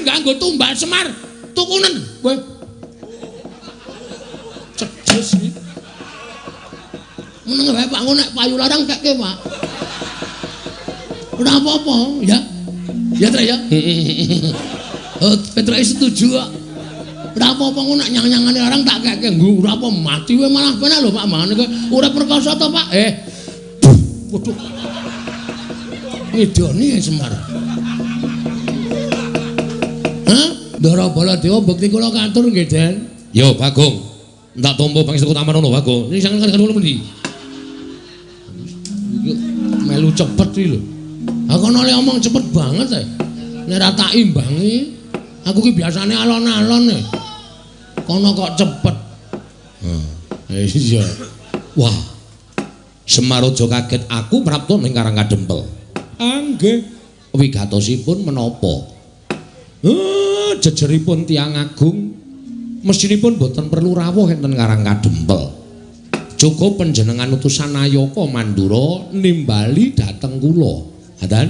nganggo tumbal Semar tukunen kowe. Cedes iki. Meneng wae Pak ngono nek payu larang kekke Pak. Ora apa-apa ya. Ya Tre ya. Oh Petra setuju kok. Ora apa-apa ngono nek nyang-nyangane larang tak kekke nggo ora apa mati wae malah penak lho Pak mangane kowe ora perkosa to Pak. Waduh. Ngidoni Semar. Hah? Ndara Baladewa bekti kula katur nggih, Den. Yo Bagong. Ndak tompo pangestu taman ono Bagong. Ini sing kan kula mendi. Melu cepet iki lho. Aku nek omong cepet banget ae. Nek ra tak imbangi, aku ki biasane alon-alon e. Kono kok cepet. Iya. Wah. Semar aja kaget aku prapta ning Karang Kadempel. Nggih. Wigatosipun menapa? Jejeripun tiyang agung mestinipun boten perlu rawuh enten Karang Kadempel. Cukup panjenengan utusan Nayaka Mandura nimbali dhateng kula. Hadan?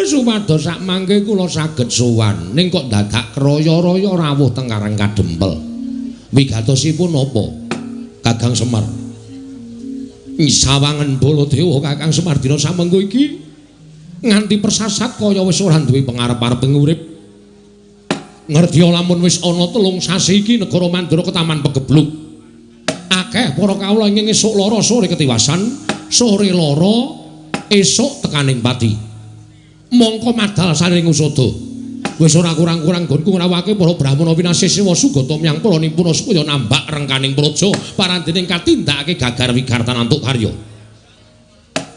Supados sak mangke kula saged sowan ning kok dadak kraya-raya rawuh teng Karang Kadempel. Wigatosipun napa? Kakang Semar. Sawangen Baladewa Kakang Semar dina samengko iki nganti persasat kaya wis ora duwe pangarep-arep urip. Ngerti lamun wis ana 3 sasi iki negara Mandura ketaman pegebluk. Akeh para kawula ing esuk lara sore ketiwasan, sore lara esuk tekaning pati. Mongko madal saring usada. Wis ora kurang-kurang gonku ngrawake para brahmana winasisiwa sugata miyang para nimpuna supaya nambak rengkaning praja parandening katindakake gagar wigartan antuk karya.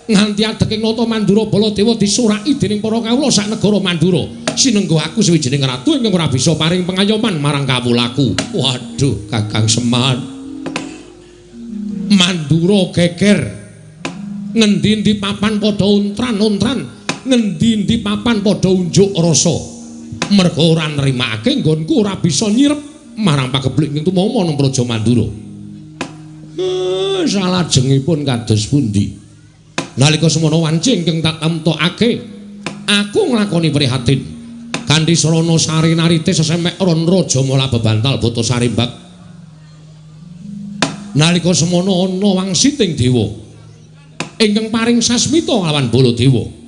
Nganti adeking nata Mandura Baladewa disuraki dening para kawula sak negara Mandura. Sinenggo aku sawijining ratu ingkang ora bisa paring pengayoman marang kawulaku. Waduh, Kakang Semar. Mandura geger. Ngendi-endi papan padha untran-untran, ngendi-endi papan padha unjuk rasa. Merga ora nrimakake nggonku ora bisa nyirep marang pagebluk ing tumama nang Praja Mandura. Salajengipun kados pundi? Nalika semana wanci ingkang tak tamtokake, aku nglakoni prihatin kanthi sarana sari narite sesemek ron raja mola bebantal boto sarimbak. Nalika semana ana wangsiting dewa ingkang paring sasmita lawan Baladewa.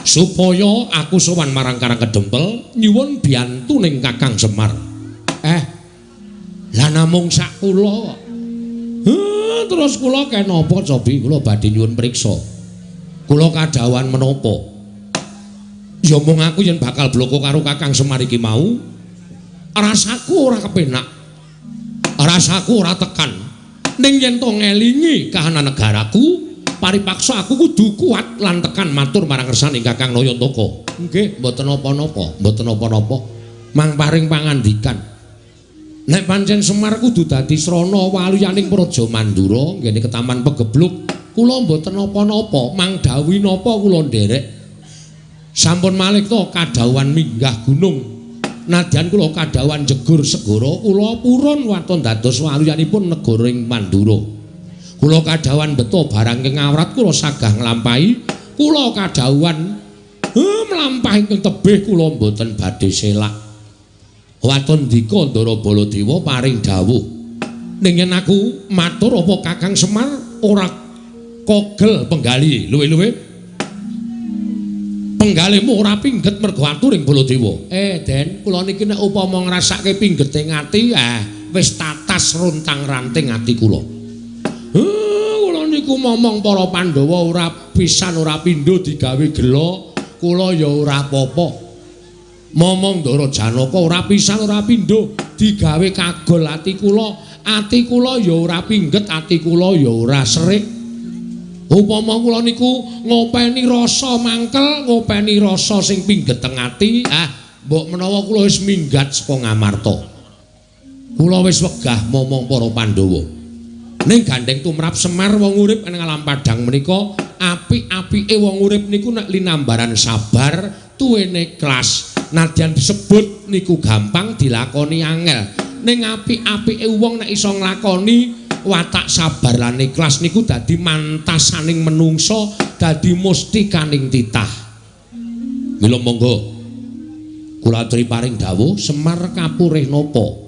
Supaya aku sowan marang Karang Kadempel nyuwun biyantu ning Kakang Semar. Lah namung sak kula. Terus kula kenapa cobi kula badhe nyuwun priksa. Kula kadhawan menapa? Ya mung aku yen bakal bloko karo Kakang Semar iki mau, rasaku ora kepenak. Rasaku ora tekan. Ning yen to ngelingi kahanan negaraku, paripaksa aku kudu kuat lan tekan matur marang ngersane Kakang Nayantaka. Nggih, mboten napa-napa, mboten napa-napa. Mang paring pangandikan. Nek pancen Semar kudu dadi srana waluyaning Praja Mandura nggene ketaman pegebluk, kula mboten napa-napa, mang dawuh napa kula nderek. Sampun malih to kadhawuhan minggah gunung. Nadyan kula kadhawuhan jegur segara, kula purun waton dados waluyanipun negara ing Mandura. Kula kadhawuhan beto barang ing awrat kula sagah nglampahi, kula kadhawuhan mlampahi ing tebih kula mboten badhe selak. Waton dika Ndara Baladewa paring dawuh. Ning yen aku matur apa Kakang Semar ora kogel penggali luwe-luwe. Penggalihmu ora pingget mergo atur ing Baladewa. Den, kula niki nek upama ngrasake pinggeting ati, wis tatas runtang-ranting ati kula. Kula niku momong para Pandhawa ora pisan ora pindho digawe gela, kula ya ora apa-apa. Momong Ndara Janaka ora pisan ora pindho digawe kagol ati kula ya ora pingget, ati kula ya ora serik. Upama kula niku ngopeni rasa mangkel, ngopeni rasa sing pingget teng ati, mbok menawa kula wis minggat saka Ngamarta. Kula wis wegah momong para Pandhawa. Ning gandeng tumrap Semar wong urip ing alam padang menika, apik-apike wong urip niku nek linambaran sabar, tuwene ikhlas. Nadyan disebut niku gampang dilakoni angel. Ning apik-apike wong nek iso nglakoni watak sabar lan ikhlas niku dadi mantasaning menungsa, dadi mustikaning titah. Mila monggo Kula aturi paring dawuh Semar kapurih napa?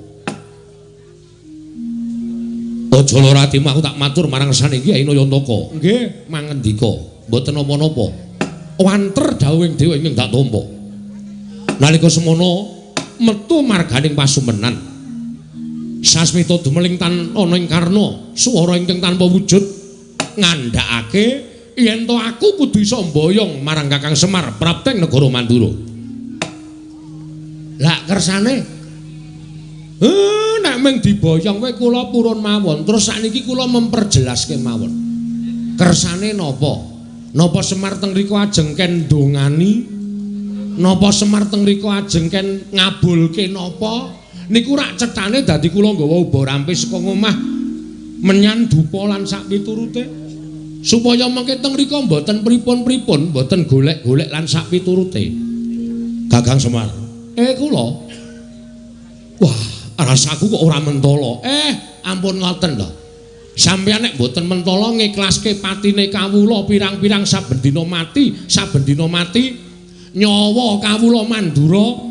Aja lara atimu aku tak matur marang saniki Kyai Nayantaka. Nggih, mangandika mboten napa-napa. Wanter dawuhing dewa ingkang tak tampa. Nalika semono metu marganing pasumenan. Sasmita dumeling tan ana ing karna swara ingkang tanpa wujud ngandhakake yen to aku kudu isa mboyong marang Kakang Semar prapteng negara Mandura. Lah kersane nek mung diboyong wae kula purun mawon. Terus sakniki kula memperjelaske mawon. Kersane napa? Napa Semar teng mriku ajeng ken ndongani? Napa Semar teng mriku ajeng ken ngabulke napa? Niku rak cethane dadi kula nggawa uba rampis saka omah menyan dupa lan sak piturute. Supaya mengke teng mriku mboten pripun-pripun, mboten golek-golek lan sak piturute. Kakang Semar, kula. Wah, rasaku kok ora mentala. Ampun ngoten lho. Sampeyan nek mboten mentala ngiklaske patine kawula pirang-pirang saben dina mati nyawa kawula Mandura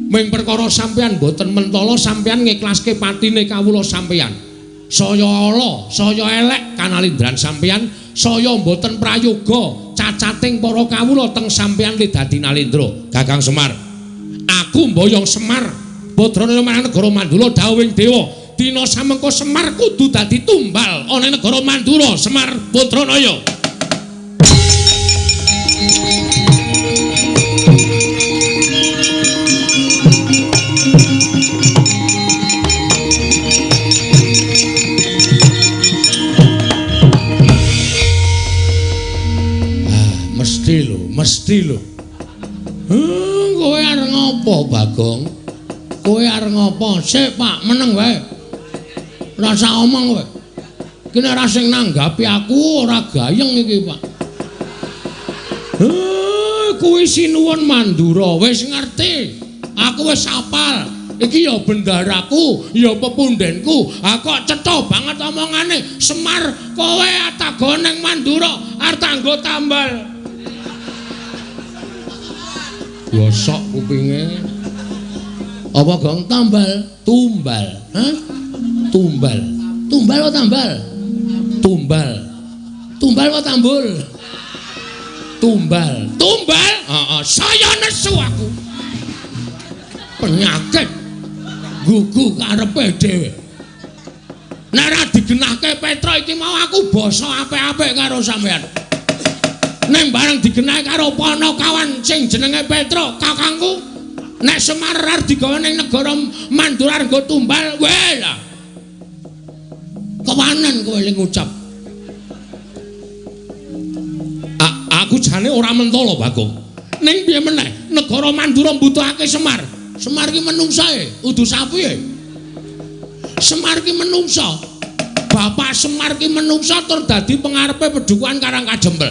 ming perkara sampeyan mboten mentala sampeyan ngiklaske patine kawula sampeyan. Saya ala, saya elek kanalindran sampeyan, saya mboten prayoga cacating para kawula teng sampeyan li dadi nalindra. Kakang Semar, aku mboyong Semar putrane marang negara Mandura dawuhing dewa. Dina samengko Semar kudu dadi tumbal ana negara Mandura. Semar Putranaya. Mesti lho. Kowe arep ngopo, Bagong? Kowe arep ngopo? Sik, Pak, meneng wae. Ora usah omong kowe. Iki nek ra sing nanggapi aku ora gayeng iki, Pak. Kowe sinuwun Mandura, wis ngerti. Aku wis apal. Iki ya bendaraku, ya pepundhenku. Aku cetha banget omongane. Semar, kowe atagon ning Mandura arep tanggo tambal. Gosok kupinge. Apa Gong tambal? Tumbal. Hah? Tumbal. Tumbal apa tambal? Tumbal. Tumbal apa tambul? Tumbal. Tumbal? Saya nesu aku. Penyakit. Gugu karepe dhewe. Nek ora digenahke Petra iki mau aku basa apik-apik karo sampean. Nek bareng digenah karo Panakawan sing jenenge Petra, kakangku. Nek Semar arep digawe ning negara Mandura nggo tumbal, weh lah. Kewanen kowe ling ngucap. Aku jane ora mentala, Bagong. Ning piye meneh, negara Mandura mbutuhake Semar. Semar ki menungsae, udu sapike. Semar ki menungsa. Bapak Semar ki menungsa tur dadi pengarepe Pedukuhan Karang Kajembel.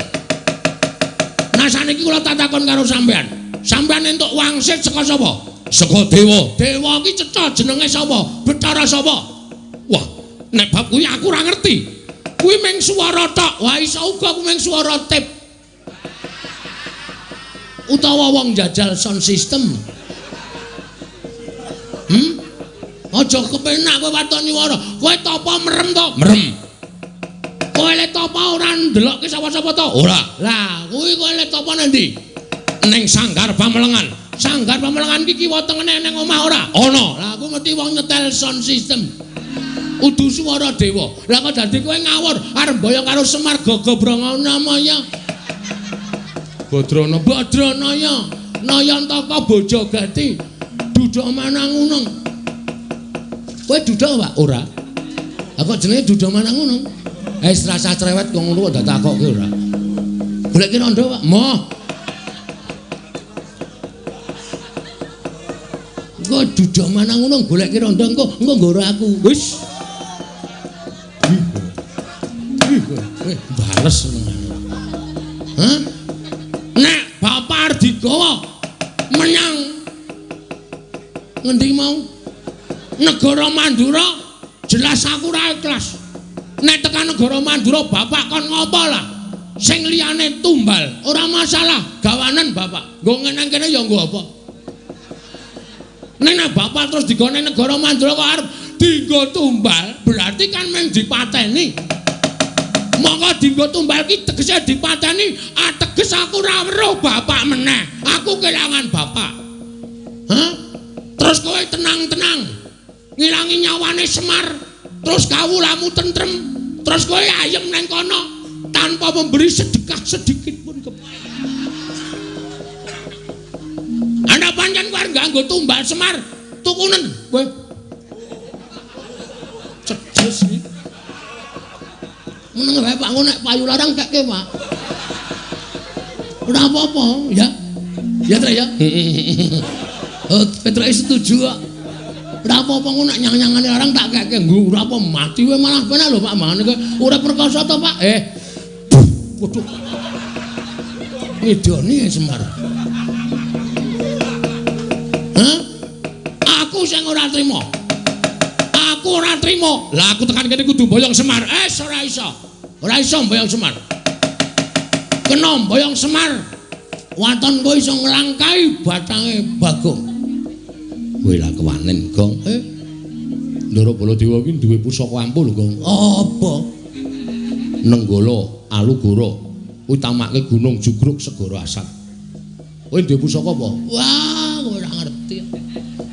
Nah saniki kula tatakon karo sampean. Sampean entuk wangsit saka sapa? Saka dewa. Dewa ki cetha jenenge sapa? Bathara sapa? Wah, nek bab kuwi aku ora ngerti. Kuwi mung swara tok. Wah iso uga kuwi mung swara tip. Utawa wong jajal sound system. Aja kepenak kowe waton nyuwara. Kowe tapa merem to? Merem. Kowe le tapa ora ndelokke sapa-sapa to? Ora. Lah, kuwi kowe le tapa nang ndi? Ning Sanggar Pamelengan. Sanggar Pamelengan iki kiwa tengene ning omah ora? Ana. Lah aku mesti wong nyetel sound system. Udu swara dewa. Lah kok dadi kowe ngawur arep mboyong karo Semar Gagabranganamaya. Badranaya. Nayantaka Bojogati. Duduk Manangunung. Kowe duduk, Pak? Ora. Lah kok jenenge Duduk Manangunung? Rasa cerewet kok ngono kok dak takokke ora. Goleki rondo, Pak. Moh. Kok Duduk Manangunung goleki rondo engko nggo aku. Wis. Bales. Hah? Nek Bapak arep digawa menyang ngendi mau? Negara Mandura jelas aku ora ikhlas. Nek tekan negara Mandura Bapak kon ngopo lah? Sing liyane tumbal, ora masalah. Gawanen Bapak. Nggo ngeneng kene ya nggo apa? Nek bapak terus digone negara Mandura kok arep dienggo tumbal, berarti kan mung dipateni. Monggo dienggo tumbal ki tegese dipateni, ateges aku ora weruh bapak meneh. Aku kelangan bapak. Hah? Terus kowe tenang-tenang ngilangi nyawane Semar, terus kawulamu tentrem, terus kowe ayem nang kono tanpa memberi sedekah sedikit pun ke. Ana pancen kowe nganggo tumbal Semar, tukunen kowe. Cedes iki. Meneng wae Pak, nek payu larang kekke, Pak. Ora apa-apa, ya. Ya, Tra ya. Petruk setuju kok. Ora apa-apa ngono nek nyang-nyangane larang tak kekke. Nggo ora apa mati wae malah penak lho Pak Mangane kowe urip perkasa to, Pak. Waduh. Ngidoni Semar. Hah? Aku sing ora trima. Aku ora trima. Lah aku tekan kene kudu mboyong Semar. Ora iso. Ora iso mboyong Semar. Kena mboyong Semar. Waton kowe iso nglangkai batange Bagong. Kowe lah kewanen, Gong. Ndara Baladewa ki duwe pusaka ampul, Gong. Apa? Nenggala Alugara utamake Gunung Jugruk Segara Asat. Kowe duwe pusaka apa? Wah, kowe ora ngerti.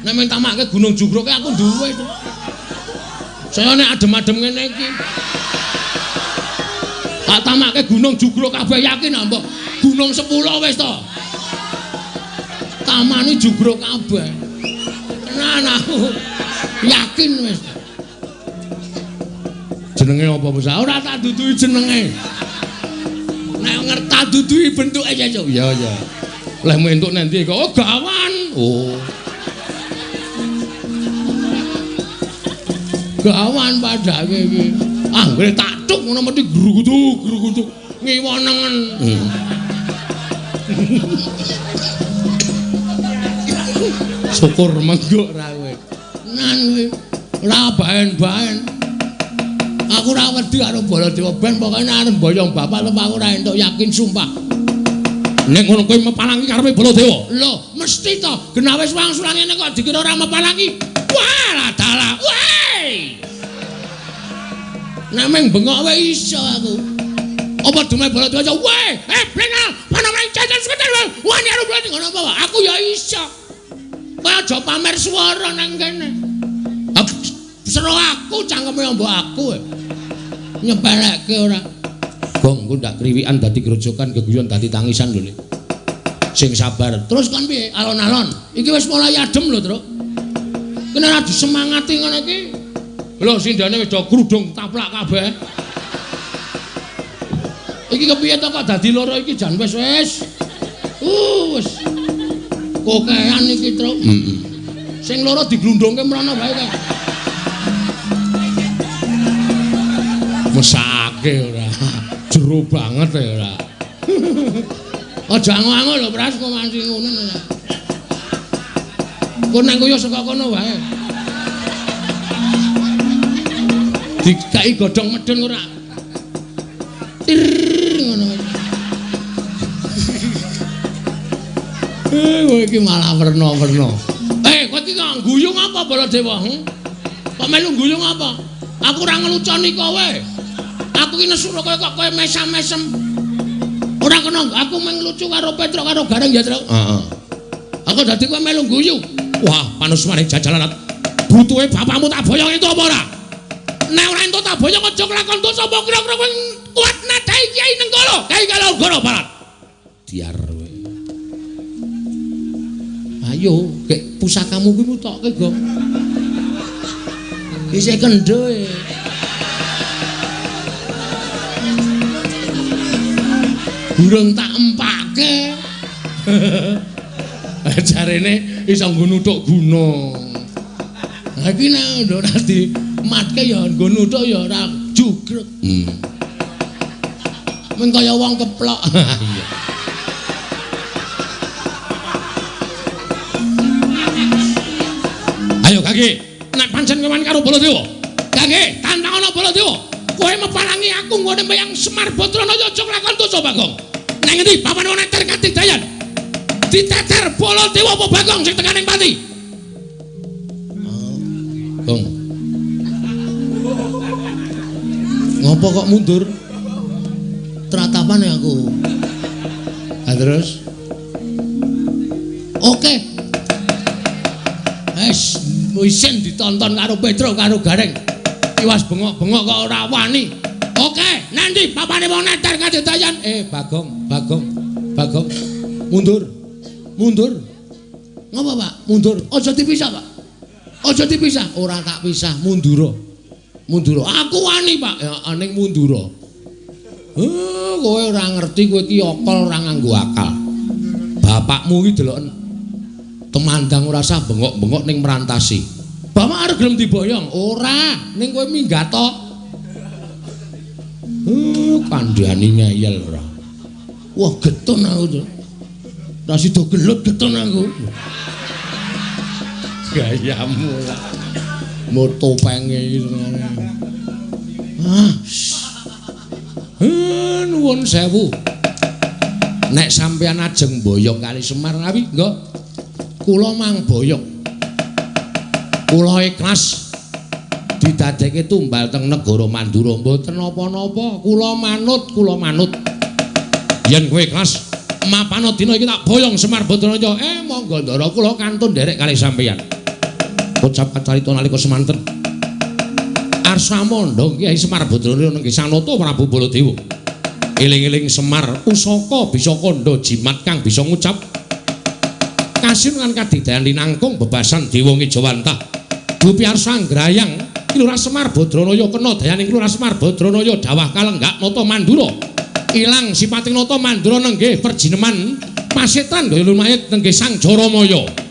Nek men tamake Gunung Jugruk aku duwe to. Saya nek adem-adem ngene iki. Tak tamake Gunung Jugruk kabeh yakin mbok Gunung 10 wis to. Tamani Jugruk kabeh. Tenan aku yakin wis. Jenenge apa Mas? Ora tak duduhi jenenge. Nek ngerti duduhi bentuke ya yo. Ya ya. Leh entuk nanti kok oh gawan. Oh. Gawan padake iki. Anggere tak tuk ngono mesti grugutuk ngiwonengen. Syukur menggok ra kowe. Nan kowe ora baen-baen. Aku ora wedi karo Baladewa ben pokoke arep mboyong bapak lho aku ora entuk yakin sumpah. Nek ngono kowe mepalangi karepe Baladewa. Lho, mesti to. Genah wis wangsulan ngene kok dikira ora mepalangi. Wah, dalah. Woi. Nek meng bengok wae iso aku. Apa dume Baladewa aja. Woi, blenal, panomane jajan sekedar wae. Wani arep berarti ngono apa? Aku ya iso. Kowe aja pamer swara nang kene. Sero aku cangkeme mbok aku. Nyepelekke ora. Gong, engko ndak kriwikan dadi grojokan geguyon dadi tangisan lho. Sing sabar. Terus kon piye? Alon-alon. Iki wis mulai adem lho, Truk. Kene ora disemangati ngono iki. Lho sindane wis do krudung taplak kabeh. Iki kepiye to kok dadi loro iki jan wis. Wis. Kokean iki, Truk. Sing loro diglundhungke mrono wae kae. Mesake ora. Jero banget ya ora. Aja ango-ango lho, Pras, kok manci ngono. Kok nang koyo saka kono wae. Dikai godhong medun ora. Tir ngono. Kowe iki malah werna-werna. Kowe iki kok guyung apa Baladewa? Kok melu guyung apa? Aku ora ngeluconi kowe. Aku ki nesu kowe kok kowe mesam-mesem. Ora kena aku menglucu karo Petruk karo Gareng ya, Truk. Heeh. Aku dadi kowe melu guyu. Wah, panusmaning jajalan. Butuhe bapakmu tak boyong itu apa ora? Nek ora entuk tak boyong aja kelakon dosa apa kira-kira kowe kuat nadahi Kyai Nenggala. Kyai Kalogoro Barat. Diar kowe. Ayo, kek pusakamu kuwi mutokke, Gong. Isih kendho e. Durung tak empake. Jarene iso nggo nuthuk gunung. Ha iki nek ora dimatke ya nggo nuthuk ya ora jugrek. Men kaya wong keplok. Iya. Ayo Kaki, nek pancen kewan karo Baladewa. Kaki, tantangana Baladewa. Kowe mepalangi aku nggone mbayang Semar Badrana aja lakon dosa Bagong. Nang endi papan neter Katidayan? Diteter Baladewa apa Bagong sing tekan ning pati? Bagong. Ngopo kok mundur? Teratapane aku. Ah terus? Oke. Isin ditonton karo Petro karo Gareng. Iwas bengok-bengok kok ora wani. Oke, nanti papane wong neter kadedayan. Bagong. Mundur. Ngapa, Pak? Mundur. Aja dipisah, Pak. Aja dipisah. Ora tak pisah, mundura. Aku wani, Pak. Ya aning mundura. Kowe ora ngerti kowe iki okol ora nganggo akal. Bapakmu iki deloken temandang ora usah bengok-bengok ning merantasi. Bapak arep gelem diboyong. Ora, ning kowe minggat tok. Kandhani ngeyel ora. Wah, getun aku to. Ra sida gelut getun aku. Gayamu lah. Moto penge iki. Nuwun sewu. Nek sampeyan ajeng boyong kali Semar ngawi, nggo. Kula mang boyong. Kula ikhlas didadekke tumbal teng negara Mandura mboten napa-napa. Kula manut. Yen kowe ikhlas mapana dina iki tak boyong Semar Badranaya. Monggo ndara kula kantun nderek kali sampeyan. Ucap kacarita nalika semanten. Arsamandha Kyai Semar Badranaya nggih Sanata Prabu Baladewa. Eling-eling Semar pusaka bisa kandha jimat kang bisa ngucap kasinungan kadidayan linangkung bebasan Dewa Ngejawantah. Dupi arsa nggrayang Kilurah Semar Badranaya kena dayaning Kilurah Semar Badranaya dawah kalenggak nata Mandura. Ilang sipating nata Mandura nenggih perjineman pasetran daya lumayit nenggih Sang Jaramaya.